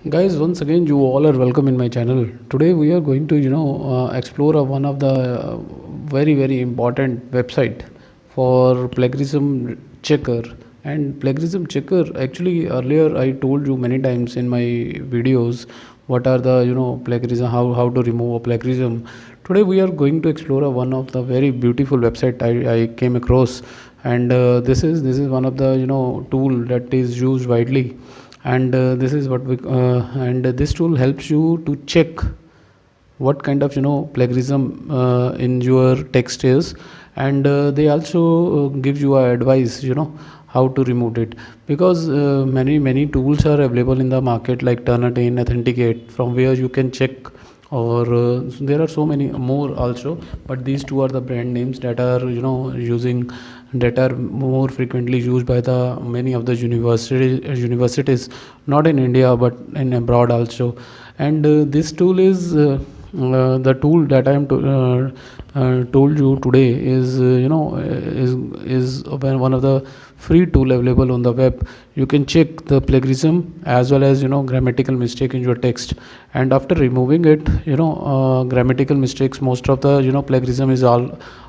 Guys, once again, you all are welcome in my channel. Today, we are going to, explore one of the very important website for plagiarism checker. And plagiarism checker, actually, earlier I told you many times in my videos what are the plagiarism, how to remove a plagiarism. Today, we are going to explore one of the very beautiful website I came across, and this is one of the tool that is used widely, and this is what we and this tool helps you to check what kind of plagiarism in your text is, and they also give you a advice how to remove it, because many tools are available in the market like Turnitin, Authenticate, from where you can check, or there are so many more also, but these two are the brand names that are using, that are more frequently used by the many of the universities, not in India but in abroad also. And this tool is the tool that I am told you today is is one of the free tool available on the web. You can check the plagiarism as well as grammatical mistake in your text, and after removing it, grammatical mistakes, most of the plagiarism is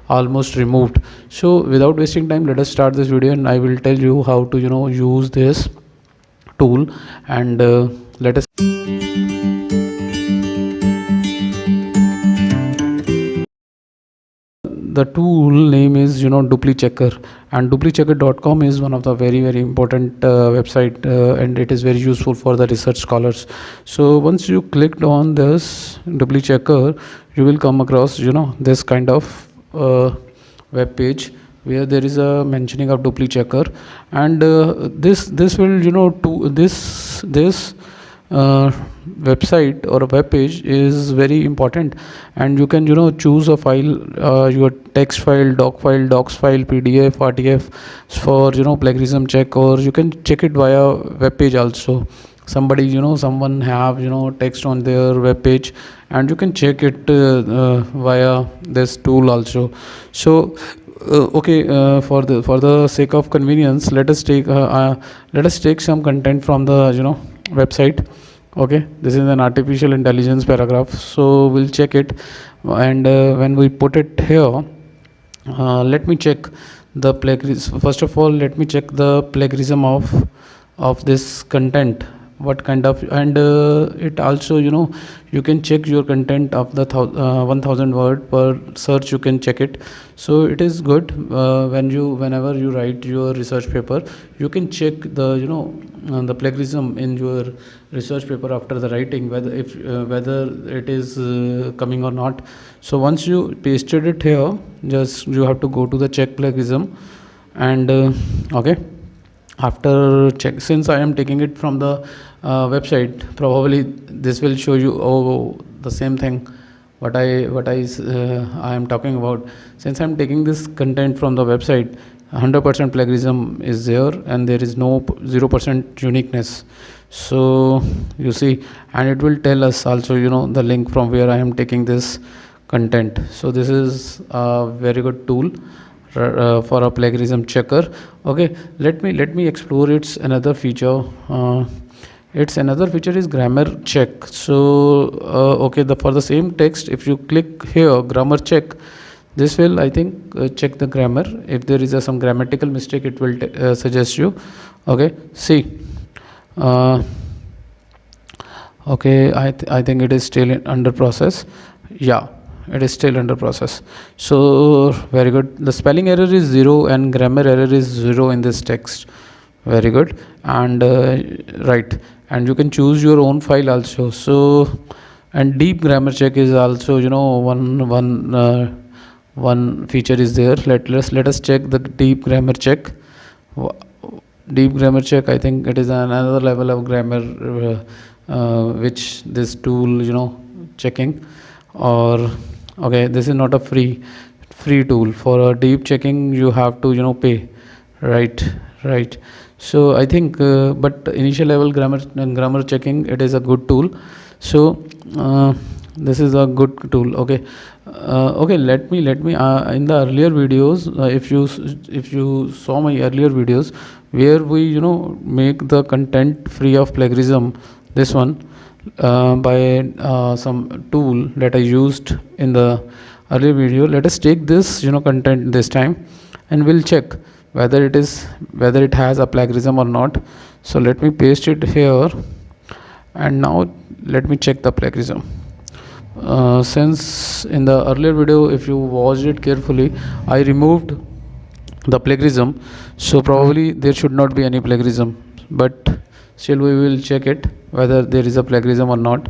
almost removed. So without wasting time, let us start this video, and I will tell you how to use this tool. And let us the tool name is DupliChecker, and duplichecker.com is one of the very important website, and it is very useful for the research scholars. So once you clicked on this DupliChecker, you will come across this kind of web page where there is a mentioning of DupliChecker, and this will to this website or a web page is very important, and you can choose a file, your text file, docs file, PDF, RTF, for plagiarism check, or you can check it via web page also. Somebody someone have text on their web page, and you can check it via this tool also. So for the sake of convenience, let us take some content from the website. Okay, this is an artificial intelligence paragraph, so we'll check it, and when we put it here, let me check the plagiarism. First of all, let me check the plagiarism of this content, what kind of, and it also you can check your content of the 1000 word per search, you can check it. So it is good whenever you write your research paper, you can check the plagiarism in your research paper after the writing, whether it is coming or not. So once you pasted it here, just you have to go to the check plagiarism, and okay, after check, since I am taking it from the website, probably this will show you the same thing I am talking about. Since I am taking this content from the website, 100% plagiarism is there, and there is no 0% uniqueness. So you see, and it will tell us also the link from where I am taking this content. So this is a very good tool for a plagiarism checker. Okay, let me explore its another feature. Its another feature is grammar check. So okay, for the same text, if you click here grammar check, this will, I think, check the grammar. If there is some grammatical mistake, it will suggest you. Okay, see, okay, I think it is still under process. Yeah, it is still under process. So very good, the spelling error is 0 and grammar error is 0 in this text. Very good. And right, and you can choose your own file also. So, and deep grammar check is also one feature is there. Let us check the deep grammar check. Deep grammar check, I think it is another level of grammar which this tool checking. Or okay, this is not a free tool. For a deep checking, you have to pay, right. So I think but initial level grammar checking, it is a good tool. So this is a good tool. Okay, okay, let me in the earlier videos, if you saw my earlier videos where we make the content free of plagiarism, this one by some tool that I used in the earlier video. Let us take this content this time, and we'll check whether it has a plagiarism or not. So let me paste it here, and now let me check the plagiarism. Since in the earlier video, if you watched it carefully, I removed the plagiarism, so probably there should not be any plagiarism, but still we will check it whether there is a plagiarism or not.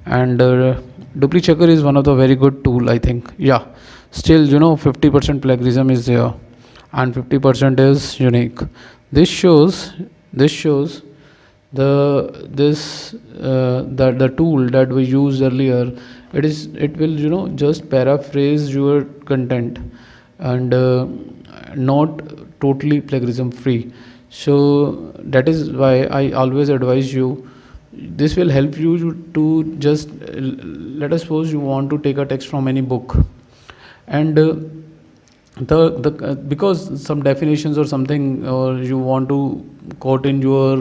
And DupliChecker is one of the very good tool, I think. Yeah, still 50% plagiarism is there and 50% is unique. This shows the tool that we used earlier. It will just paraphrase your content, and not totally plagiarism free. So that is why I always advise you, this will help you to just let us suppose you want to take a text from any book, and the because some definitions or something, or you want to quote in your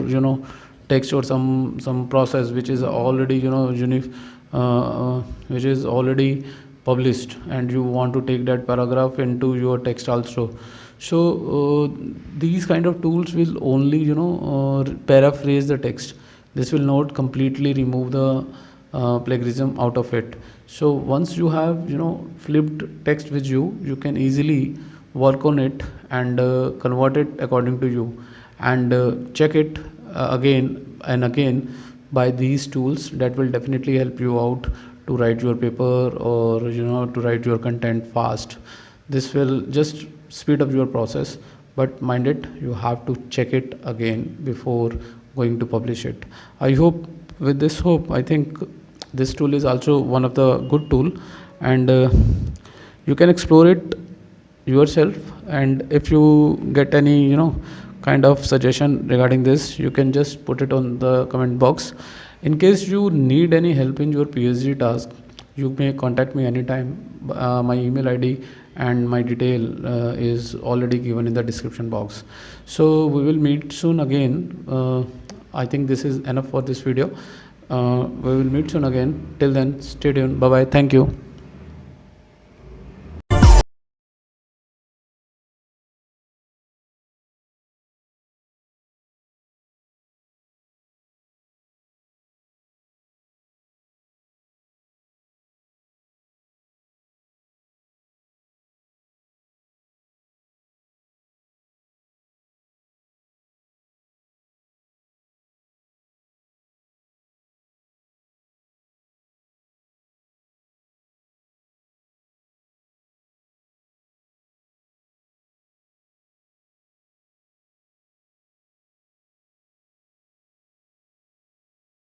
text, or some process which is already which is already published, and you want to take that paragraph into your text also. So these kind of tools will only paraphrase the text. This will not completely remove the plagiarism out of it. So once you have flipped text with you, you can easily work on it and convert it according to you, and check it again and again by these tools. That will definitely help you out to write your paper, or to write your content fast. This will just speed up your process, but mind it, you have to check it again before going to publish it. I hope, with this hope, I think this tool is also one of the good tool, and you can explore it yourself. And if you get any kind of suggestion regarding this, you can just put it on the comment box. In case you need any help in your PhD task, you may contact me anytime. My email ID and my detail is already given in the description box. So we will meet soon again. I think this is enough for this video. We will meet soon again. Till then, stay tuned. Bye bye. Thank you.